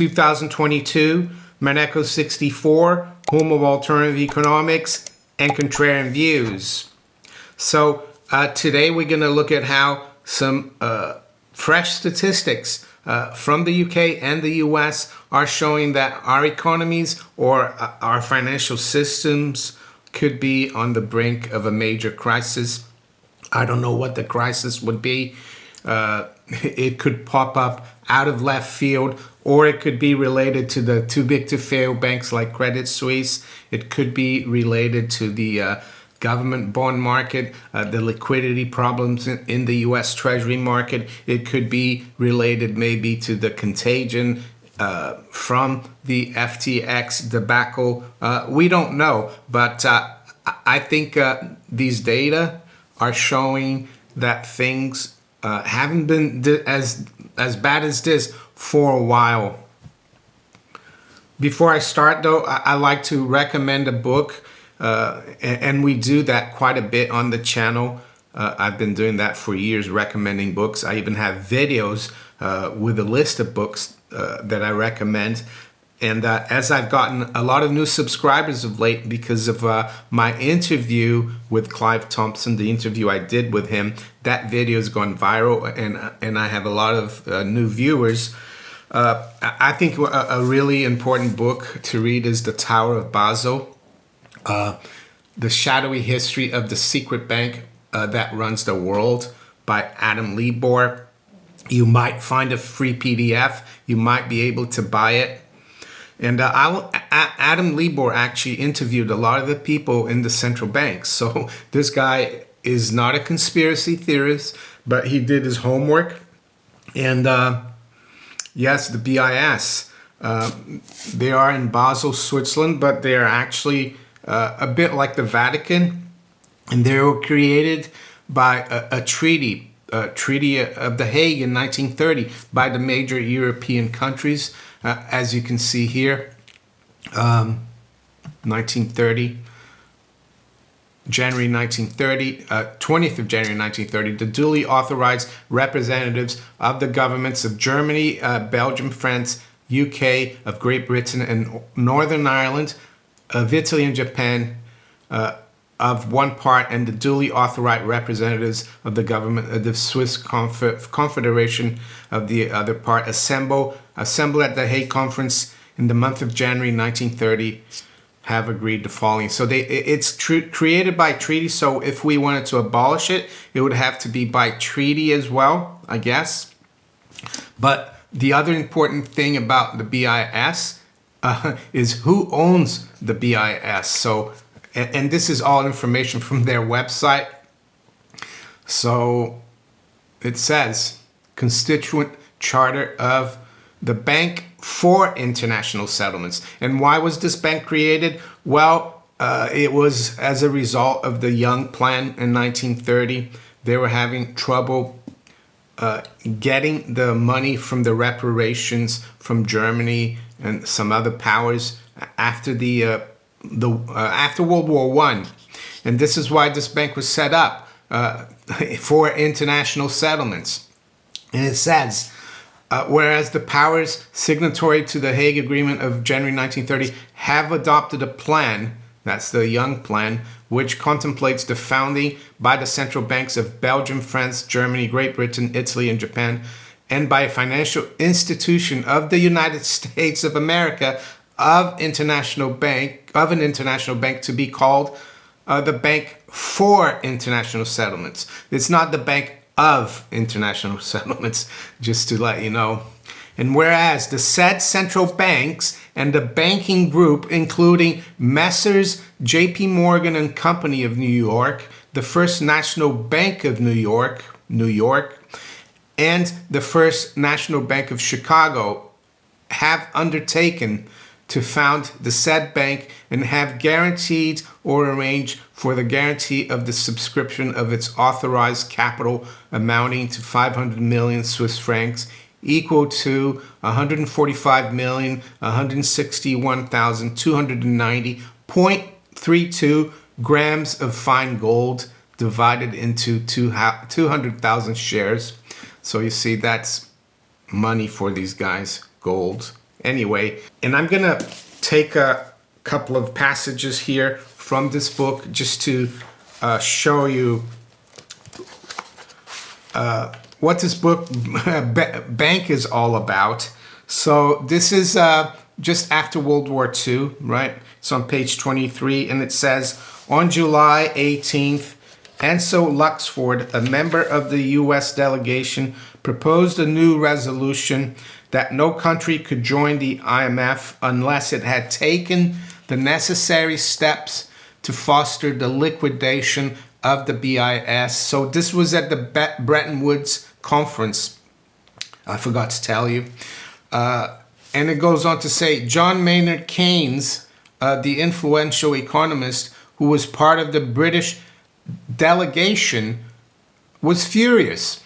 2022, Maneco 64, home of alternative economics and contrarian views. So today we're going to look at how some fresh statistics from the UK and the US are showing that our economies or our financial systems could be on the brink of a major crisis. I don't know what the crisis would be. It could pop up out of left field, or it could be related to the too big to fail banks like Credit Suisse. It could be related to the government bond market, the liquidity problems in the US Treasury market. It could be related maybe to the contagion from the FTX debacle. We don't know, but I think these data are showing that things haven't been as bad as this for a while. Before I start though, I like to recommend a book, and we do that quite a bit on the channel. I've been doing that for years, recommending books. I even have videos with a list of books that I recommend. And as I've gotten a lot of new subscribers of late because of my interview with Clive Thompson, the interview I did with him, that video has gone viral, and I have a lot of new viewers. I think a really important book to read is The Tower of Basel, The Shadowy History of the Secret Bank That Runs the World by Adam Libor. You might find a free PDF. You might be able to buy it. And Adam Libor actually interviewed a lot of the people in the central banks. So this guy is not a conspiracy theorist, but he did his homework. And yes, the BIS, they are in Basel, Switzerland, but they are actually a bit like the Vatican. And they were created by a treaty of The Hague in 1930 by the major European countries. As you can see here, 1930, January 1930, 20th of January 1930, the duly authorized representatives of the governments of Germany, Belgium, France, UK, of Great Britain and Northern Ireland, of Italy and Japan, of one part, and the duly authorized representatives of the government of the Swiss Confederation of the other part assemble at the Hague Conference in the month of January 1930, have agreed the following. So it's created by treaty. So if we wanted to abolish it, it would have to be by treaty as well, I guess. But the other important thing about the BIS is who owns the BIS. So, and this is all information from their website. So it says Constituent Charter of the Bank for International Settlements. And why was this bank created? Well, it was as a result of the Young Plan in 1930. They were having trouble getting the money from the reparations from Germany and some other powers after after World War I. And this is why this bank was set up for international settlements. And it says, whereas the powers signatory to the Hague Agreement of January 1930 have adopted a plan, that's the Young Plan, which contemplates the founding by the central banks of Belgium, France, Germany, Great Britain, Italy, and Japan, and by a financial institution of the United States of America of an international bank to be called the Bank for International Settlements. It's not the Bank of International Settlements, just to let you know. And whereas the said central banks and the banking group, including Messrs. J.P. Morgan and Company of New York, the First National Bank of New York, and the First National Bank of Chicago, have undertaken to found the said bank and have guaranteed or arranged for the guarantee of the subscription of its authorized capital amounting to 500 million Swiss francs, equal to 145,161,290.32 grams of fine gold divided into 200,000 shares. So you see, that's money for these guys, gold. anyway. And I'm going to take a couple of passages here from this book just to show you what this book, bank, is all about. So this is just after World War II, right? It's on page 23, and it says, on July 18th, Enso Luxford, a member of the U.S. delegation, proposed a new resolution that no country could join the IMF unless it had taken the necessary steps to foster the liquidation of the BIS. So this was at the Bretton Woods conference. I forgot to tell you. And it goes on to say, John Maynard Keynes, the influential economist who was part of the British delegation, was furious.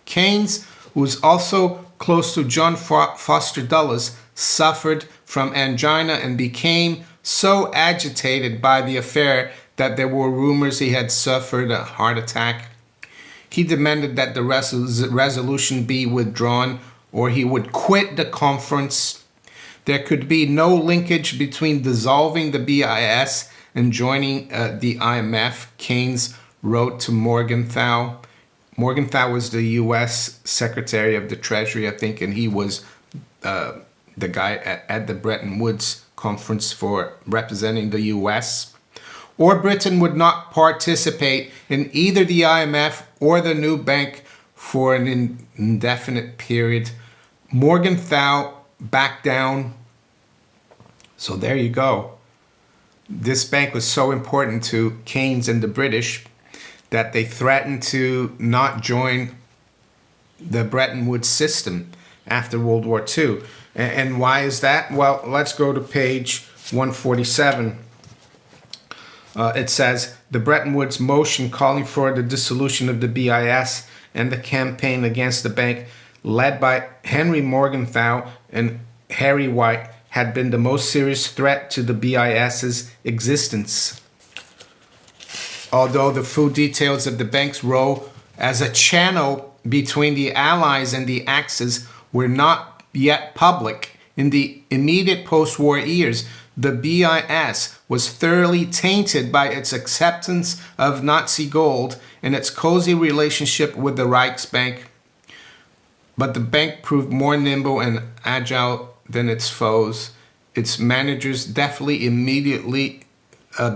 Keynes, who was also close to John Foster Dulles, suffered from angina and became so agitated by the affair that there were rumors he had suffered a heart attack. He demanded that the resolution be withdrawn or he would quit the conference. There could be no linkage between dissolving the BIS and joining the IMF, Keynes wrote to Morgenthau. Morgenthau was the U.S. Secretary of the Treasury, I think, and he was the guy at the Bretton Woods conference for representing the U.S. Or Britain would not participate in either the IMF or the new bank for an indefinite period. Morgenthau backed down. So there you go. This bank was so important to Keynes and the British that they threatened to not join the Bretton Woods system after World War II. And why is that? Well, let's go to page 147. It says, the Bretton Woods motion calling for the dissolution of the BIS and the campaign against the bank led by Henry Morgenthau and Harry White had been the most serious threat to the BIS's existence. Although the full details of the bank's role as a channel between the Allies and the Axis were not yet public, in the immediate post-war years, the BIS was thoroughly tainted by its acceptance of Nazi gold and its cozy relationship with the Reichsbank. But the bank proved more nimble and agile than its foes. Its managers definitely immediately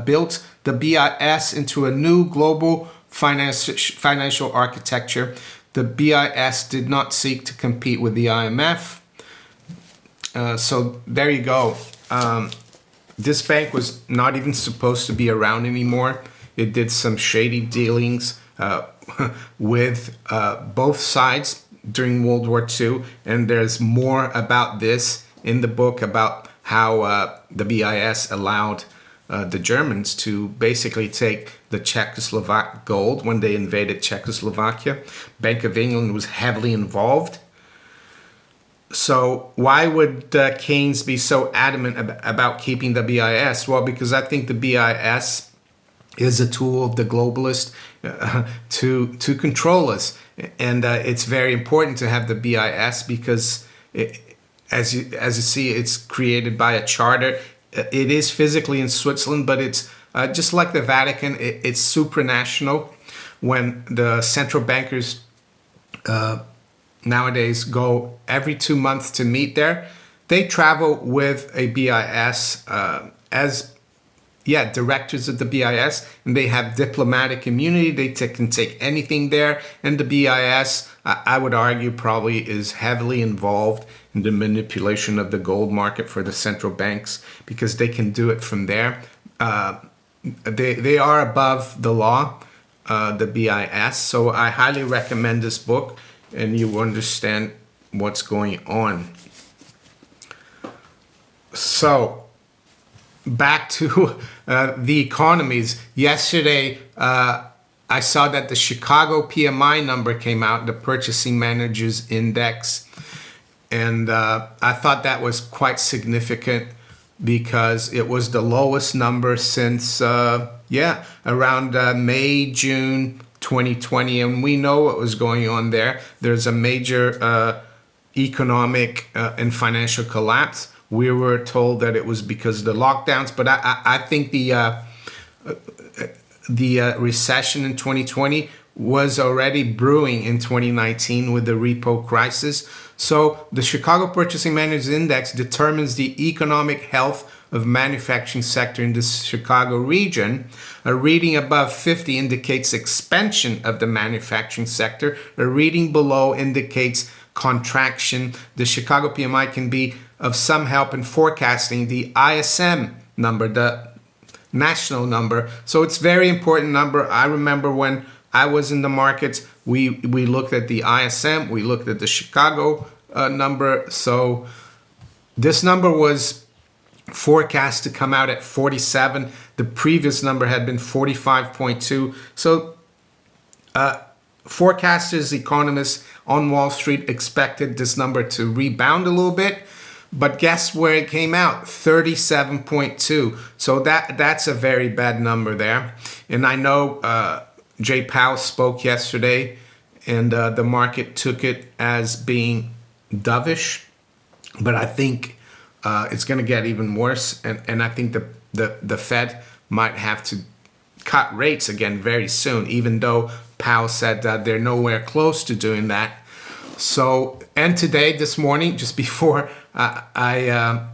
built the BIS into a new global financial architecture. The BIS did not seek to compete with the IMF. So there you go. This bank was not even supposed to be around anymore. It did some shady dealings with both sides during World War II. And there's more about this in the book about how the BIS allowed the Germans to basically take the Czechoslovak gold when they invaded Czechoslovakia. Bank of England was heavily involved. So why would Keynes be so adamant about keeping the BIS? Well, because I think the BIS is a tool of the globalist to control us. And it's very important to have the BIS because, as you see, it's created by a charter. It is physically in Switzerland, but it's just like the Vatican, it's supranational. When the central bankers nowadays go every 2 months to meet there, they travel with a BIS as directors of the BIS, and they have diplomatic immunity. They can take anything there, and the BIS, I would argue, probably is heavily involved in the manipulation of the gold market for the central banks because they can do it from there. They are above the law, the BIS. So I highly recommend this book, and you understand what's going on. So back to the economies. Yesterday, I saw that the Chicago PMI number came out, the Purchasing Managers Index. And I thought that was quite significant because it was the lowest number since, around May, June 2020. And we know what was going on there. There's a major economic and financial collapse. We were told that it was because of the lockdowns, but I think the recession in 2020 was already brewing in 2019 with the repo crisis. So the Chicago Purchasing Managers Index determines the economic health of manufacturing sector in the Chicago region. A reading above 50 indicates expansion of the manufacturing sector. A reading below indicates contraction. The Chicago PMI can be of some help in forecasting the ISM number, the national number. So it's very important number. I remember when I was in the markets, we looked at the ISM, we looked at the Chicago number. So this number was forecast to come out at 47. The previous number had been 45.2. So forecasters, economists on Wall Street expected this number to rebound a little bit. But guess where it came out? 37.2. So that's a very bad number there. And I know Jay Powell spoke yesterday, and the market took it as being dovish. But I think it's going to get even worse. And I think the Fed might have to cut rates again very soon, even though Powell said that they're nowhere close to doing that. So, and today, this morning, just before I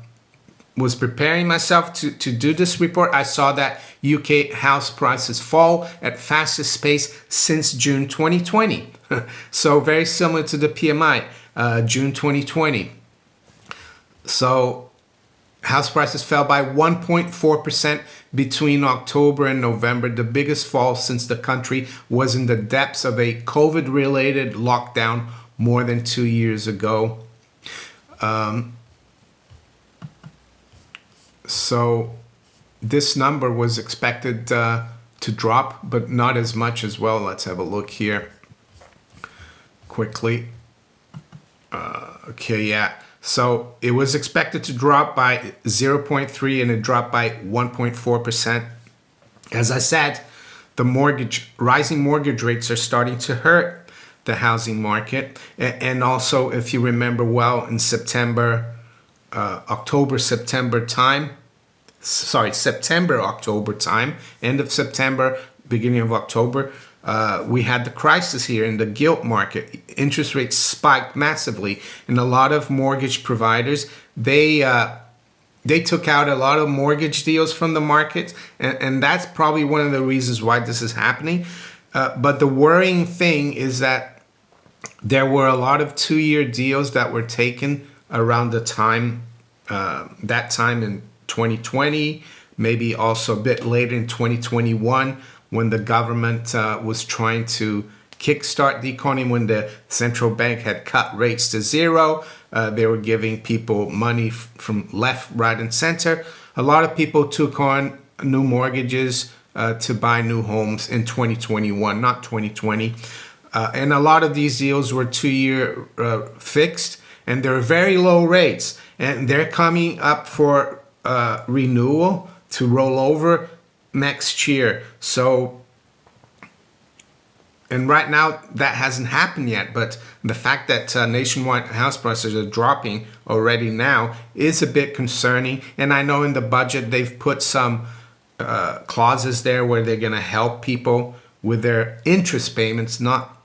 was preparing myself to do this report, I saw that UK house prices fall at fastest pace since June 2020. So very similar to the PMI, June 2020. So house prices fell by 1.4% between October and November, the biggest fall since the country was in the depths of a COVID-related lockdown more than 2 years ago. So this number was expected to drop, but not as much as well. Let's have a look here quickly. Okay, yeah. So it was expected to drop by 0.3 and it dropped by 1.4%. As I said, rising mortgage rates are starting to hurt the housing market. And also, if you remember well, in September, October, October time, end of September, beginning of October, we had the crisis here in the gilt market. Interest rates spiked massively, and a lot of mortgage providers, they took out a lot of mortgage deals from the market, and that's probably one of the reasons why this is happening. But the worrying thing is that there were a lot of 2-year deals that were taken around the time, that time in 2020, maybe also a bit later in 2021, when the government was trying to kickstart the economy, when the central bank had cut rates to zero. They were giving people money from left, right, and center. A lot of people took on new mortgages to buy new homes in 2021, not 2020. And a lot of these deals were 2-year fixed, and they're very low rates. And they're coming up for renewal to roll over next year. So, and right now that hasn't happened yet, but the fact that nationwide house prices are dropping already now is a bit concerning. And I know in the budget they've put some clauses there where they're going to help people with their interest payments, not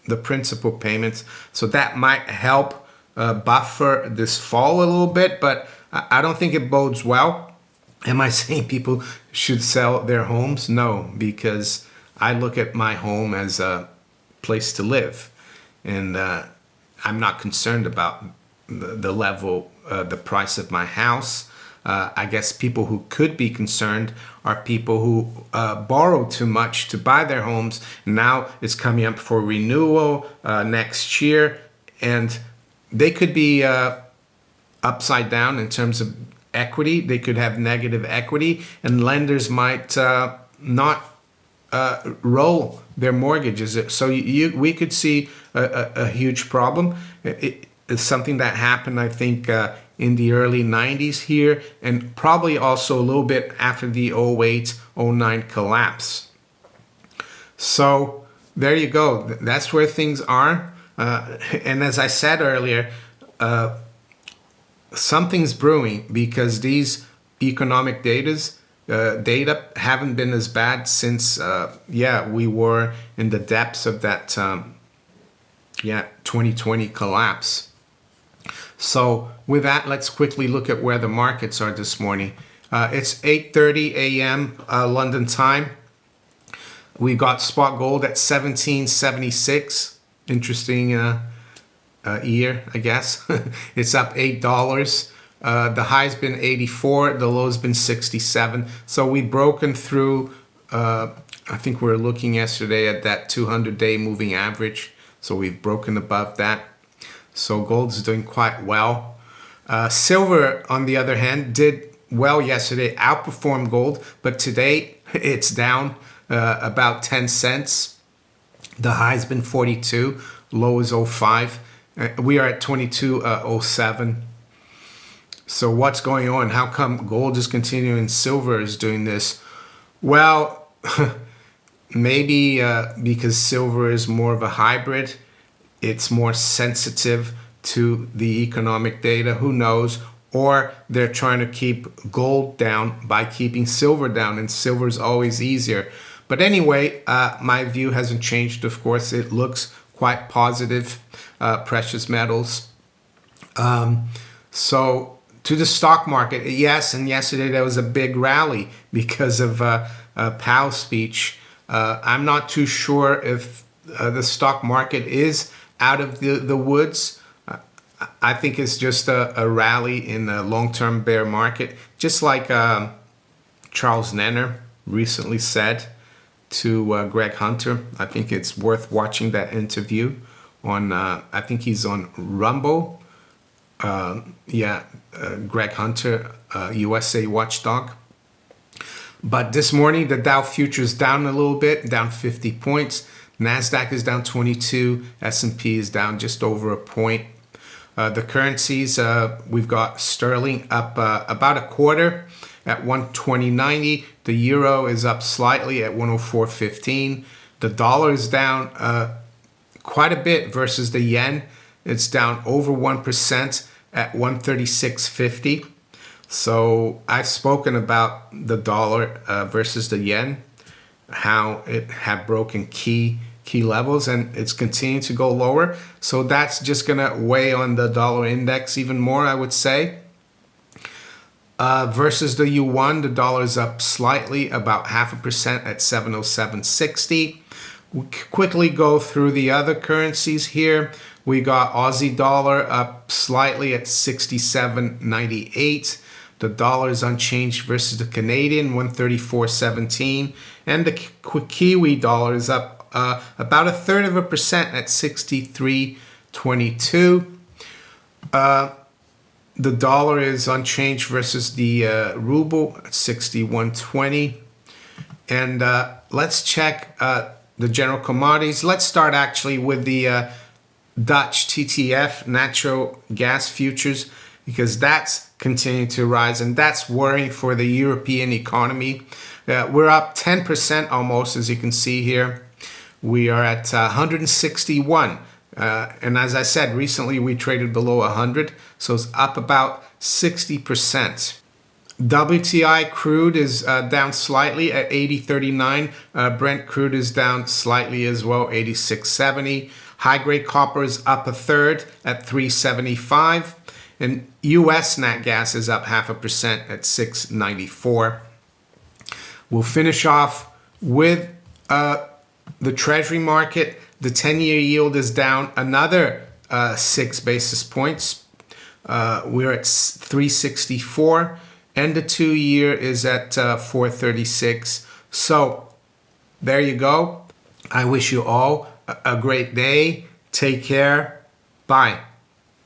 the principal payments. So that might help buffer this fall a little bit, but I don't think it bodes well. Am I saying people should sell their homes? No, because I look at my home as a place to live, and I'm not concerned about the level, the price of my house. I guess people who could be concerned are people who borrow too much to buy their homes. Now it's coming up for renewal next year, and they could be upside down in terms of equity. They could have negative equity, and lenders might not roll their mortgages. So we could see a huge problem. It's something that happened, I think, in the early 90s here, and probably also a little bit after the 08-09 collapse. So there you go. That's where things are. And as I said earlier, something's brewing, because these economic data haven't been as bad since we were in the depths of that 2020 collapse. So with that, let's quickly look at where the markets are this morning. It's 8:30 a.m. London time. We got spot gold at 1776. Interesting year, I guess. It's up $8. The high's been 84. The low's been 67. So we've broken through. I think we were looking yesterday at that 200-day moving average. So we've broken above that. So gold's doing quite well. Silver, on the other hand, did well yesterday, outperformed gold, but today it's down about 10 cents. The high's been 42, low is 05. We are at 22.07. So what's going on? How come gold is continuing, silver is doing this? Well, maybe because silver is more of a hybrid. It's more sensitive to the economic data. Who knows? Or they're trying to keep gold down by keeping silver down, and silver is always easier. But anyway, my view hasn't changed. Of course, it looks quite positive. Precious metals. So to the stock market, yes, and yesterday there was a big rally because of Powell's speech. I'm not too sure if the stock market is out of the woods. I think it's just a rally in the long-term bear market, just like Charles Nenner recently said to Greg Hunter. I think it's worth watching that interview on, I think he's on Rumble. Greg Hunter, USA Watchdog. But this morning, the Dow futures down a little bit, down 50 points. NASDAQ is down 22. S&P is down just over a point. The currencies, we've got sterling up about a quarter at 120.90. The euro is up slightly at 104.15. The dollar is down quite a bit versus the yen. It's down over 1% at 136.50. So I've spoken about the dollar versus the yen, how it had broken key levels, and it's continuing to go lower. So that's just going to weigh on the dollar index even more, I would say. Versus the yuan, the dollar is up slightly, about 0.5% at 707.60. We'll quickly go through the other currencies here. We got Aussie dollar up slightly at 67.98. The dollar is unchanged versus the Canadian, 134.17. And the Kiwi dollar is up about 0.33% at 63.22. The dollar is unchanged versus the ruble at 61.20. And let's check the general commodities. Let's start actually with the Dutch TTF, natural gas futures, because that's continuing to rise, and that's worrying for the European economy. We're up 10% almost, as you can see here. We are at 161. And as I said, recently we traded below 100, so it's up about 60%. WTI crude is down slightly at 80.39. Brent crude is down slightly as well, 86.70. High-grade copper is up a third at 3.75. And U.S. nat gas is up 0.5% at 6.94. We'll finish off with the Treasury market. The 10-year yield is down another 6 basis points. We're at 3.64, and the 2-year is at 4.36. So there you go. I wish you all a great day. Take care. Bye.